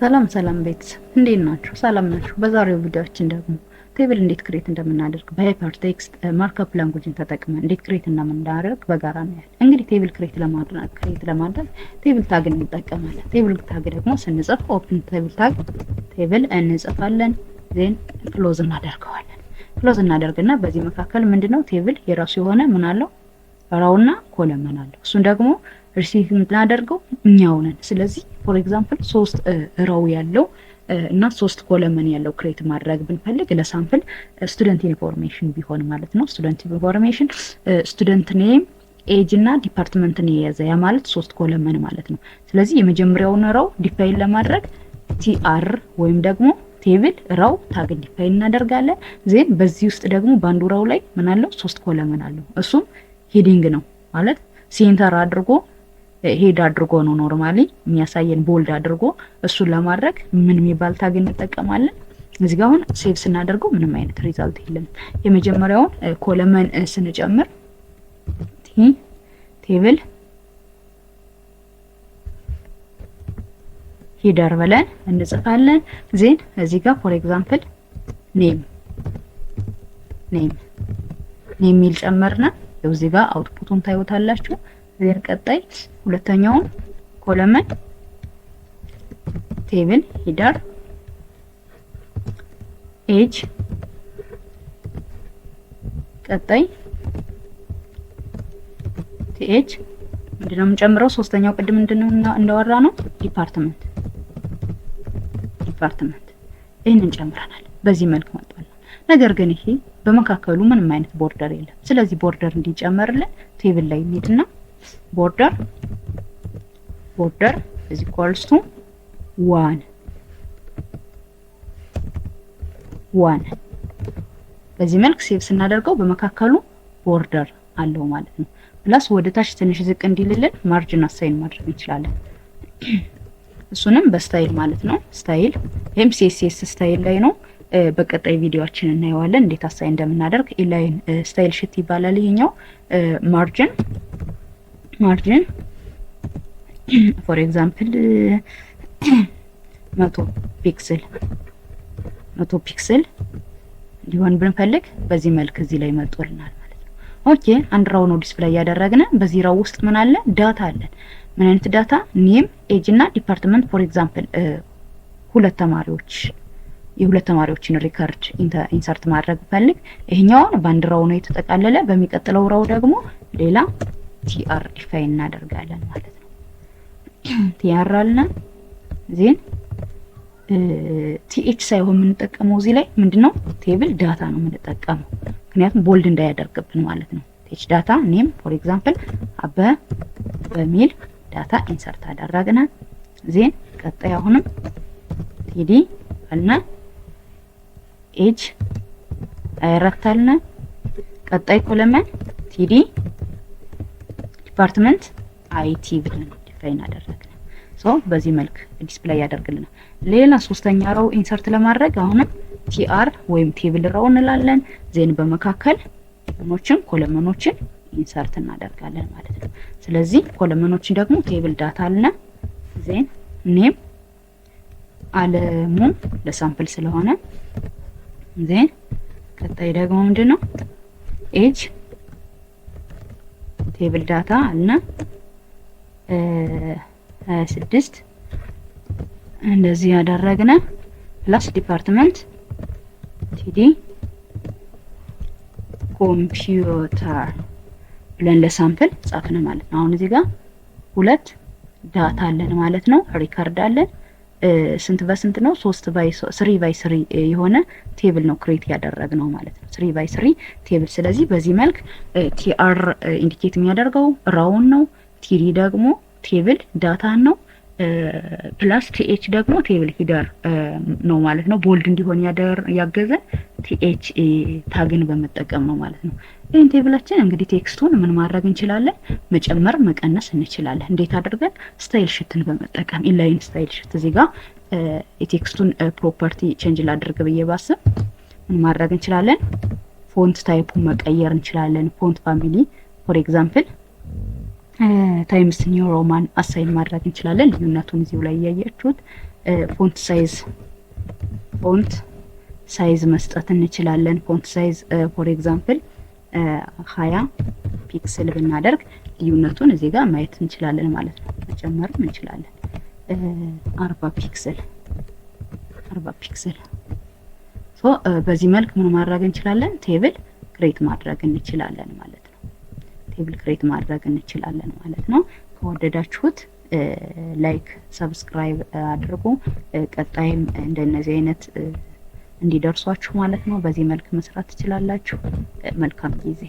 ሰላም ሰላም ቤተሰብ እንዴት ናችሁ? ሰላም ናችሁ? በዛሬው ቪዲዮአችን ደግሞ ቴብል እንዴት ክሬት እንደምናደርግ በሃይፐር ቴክስት ማርክአፕ ላንጉጅን ተጠቅመን እንዴት ክሬት እንደምናደርግ በጋራ እናያለን። እንግዲህ ቴብል ክሬት ለማድረግ ቴብል ታግን እንጠቀማለን። ቴብል ታግ ደግሞ ስንጽፍ ኦፕን ቴብል ታግ ቴብል እንጽፋለን፣ ዜን ክሎዝ እናደርገዋለን። ክሎዝ እናደርግና በዚህ መካከል ምንድነው ቴብል የራሱ የሆነ ምን አለው ራውና ኮለመን አለው። እሱን ደግሞ ሪሲቭ የምናደርገው እኛው ነን። ስለዚህ ፎር ኤግዛምፕል 3 ራው ያለው እና 3 ኮለመን ያለው ክሬት ማድረግ ብንፈልግ ለሳምፕል ስቱደንት ኢንፎርሜሽን ቢሆን ማለት ነው። ስቱደንት ኢንፎርሜሽን ስቱደንት ኔም ኤጅ እና ዲፓርትመንትን የያዘ ያ ማለት 3 ኮለመን ማለት ነው። ስለዚህ የመጀመሪያውን ራው ዲፋይን ለማድረግ ቲአር ወይም ደግሞ ቴብል ራው ታግ ዲፋይን እናደርጋለን። ዜን በዚህ ውስጥ ደግሞ ባንዱ ራው ላይ ምን አለው 3 ኮለመን አለው። እሱም ሄዲንግ ነው ማለት ሴንተር አድርጎ ሄድ አድርጎ ነው ኖርማሊ የሚያሳየን ቦልድ አድርጎ። እሱን ለማድረግ ምን የሚባል ታግ እንጠቀማለን? እዚህ ጋር አሁን ሴቭ ስናደርገው ምንም አይነት ሪዛልት የለም። የመጀመሪያውን ኮለመን ስንጨምር ቴብል ሂደር ብለን እንጽፋለን። ዜን እዚህ ጋር ፎር ኤግዛምፕል ኔም ሚል ጨመርና እዚህ ጋር አውትፑቱን ታዩታላችሁ። ዜን ቀጣይ ሁለተኛውን ኮለመን ቴብል ሂደር ኤጅ፣ ቀጣይ ቲኤች ምንድነው የምንጨምረው? ሶስተኛው ቅድም ምንድነው እንዳወራ ነው ዲፓርትመንት ይህንን ጨምረናል። በዚህ መልክ መጥቷል። ነገር ግን ይሄ በመካከሉ ምንም አይነት ቦርደር የለም። ስለዚህ ቦርደር እንዲጨመርልን ቴብል ላይ እንሄድና ቦርደር is equals to 1 በዚህ መልክ ሴቭ ስናደርገው በመካከሉ ቦርደር አለው ማለት ነው። ፕላስ ወደ ታች ትንሽ ዝቅ እንዲልልን ማርጅን አሳይን ማድረግ እንችላለን። እሱንም በስታይል ማለት ነው። ስታይል ይሄም ሲኤስኤስ ስታይል ላይ ነው። በቀጣይ ቪዲዮአችን እናየዋለን እንዴት አሳይን እንደምናደርግ። ኢንላይን ስታይል ሽት ይባላል ይሄኛው። ማርጅን ፎር ኤግዛምፕል 100 ፒክስል ሊሆን ብንፈልግ በዚህ መልክ እዚህ ላይ መጥቶልናል ማለት ነው። ኦኬ አንድ ራው ነው ዲስፕሌይ ያደረግነ። በዚህ ራው ውስጥ ምን አለ? ዳታ አለን። ምን አይነት ዳታ? ኔም ኤጅ እና ዲፓርትመንት። ፎር ኤግዛምፕል የሁለት ተማሪዎችን ሪከርድ ኢንሰርት ማድረግ ፈልግ ይሄኛውን ባንድ ራው ነው የተጠቃለለ። በሚቀጥለው ራው ደግሞ ሌላ ቲአር ዲፋይን እናደርጋለን ማለት ነው። ቲአር አለና ዜን ቲኤች ሳይሆን የምንጠቀመው እዚህ ላይ ምንድነው ቴብል ዳታ ነው የምንጠቀመው፣ ምክንያቱም ቦልድ እንዳያደርግብን ማለት ነው። ቲኤች ዳታ ኔም ፎር ኤግዛምፕል አበ በሚል ዳታ ኢንሰርት አደረግና ዜን ቀጣይ አሁንም ቲዲ አለና ኤጅ አይረክታልና ቀጣይ ኮለመን ቲዲ ዲፓርትመንት አይቲ ብለን ዲፋይን አደረግን። ሶ በዚህ መልክ ዲስፕሌይ ያደርግልናል። ሌላ ሶስተኛ ራው ኢንሰርት ለማድረግ አሁንም ቲአር ወይም ቴብል ራው እንላለን። ዜን በመካከል ኮለመኖችን ኢንሰርት እናደርጋለን ማለት ነው። ስለዚህ ኮለመኖችን ደግሞ ቴብል ዳታ አለና ዜን ኔም አለሙ ለሳምፕል ስለሆነ ዜን ቀጣይ ደግሞ ምንድነው ኤጅ ቴብል ዳታ አለና 26 እንደዚህ ያደረግነ ፕላስ ዲፓርትመንት ቲዲ ኮምፒውተር ብለን ለሳምፕል ጻፍነ ማለት ነው። አሁን እዚህ ጋር 2 ዳታ አለን ማለት ነው። ሪከርድ አለን ስንት በስንት ነው? 3x3 የሆነ ቴብል ነው ክሬት ያደረግነው ማለት ነው። 3x3 ቴብል። ስለዚህ በዚህ መልክ ቲአር ኢንዲኬት የሚያደርገው ራውን ነው። ቲዲ ደግሞ ቴብል ዳታ ነው። ፕላስ ቲኤች ደግሞ ቴብል ሂደር ነው ማለት ነው። ቦልድ እንዲሆን ያገዘ ቲኤች ታግን በመጠቀም ነው ማለት ነው። ይሄን ቴብላችን እንግዲህ ቴክስቱን ምን ማድረግ እንችላለን? መጨመር መቀነስ እንችላለን። እንዴት አድርገን? ስታይል ሽትን በመጠቀም ኢንላይን ስታይል ሽት። እዚህ ጋር የቴክስቱን ፕሮፐርቲ ቼንጅ ላድርግ ብዬ ባስብ ምን ማድረግ እንችላለን? ፎንት ታይፑን መቀየር እንችላለን። ፎንት ፋሚሊ ፎር ኤግዛምፕል ታይምስ ኒው ሮማን አሳይን ማድረግ እንችላለን። ልዩነቱን እዚሁ ላይ እያያችሁት ፎንት ሳይዝ መስጠት እንችላለን። ፎንት ሳይዝ ፎር ኤግዛምፕል 20 ፒክስል ብናደርግ ልዩነቱን እዚህ ጋር ማየት እንችላለን ማለት ነው። መጨመርም እንችላለን። 40 ፒክስል በዚህ መልክ ምን ማድረግ እንችላለን? ቴብል ክሬት ማድረግ እንችላለን ማለት ነው። ከወደዳችሁት ላይክ ሰብስክራይብ አድርጉ። ቀጣይም እንደነዚህ አይነት እንዲደርሷችሁ ማለት ነው በዚህ መልክ መስራት ትችላላችሁ። መልካም ጊዜ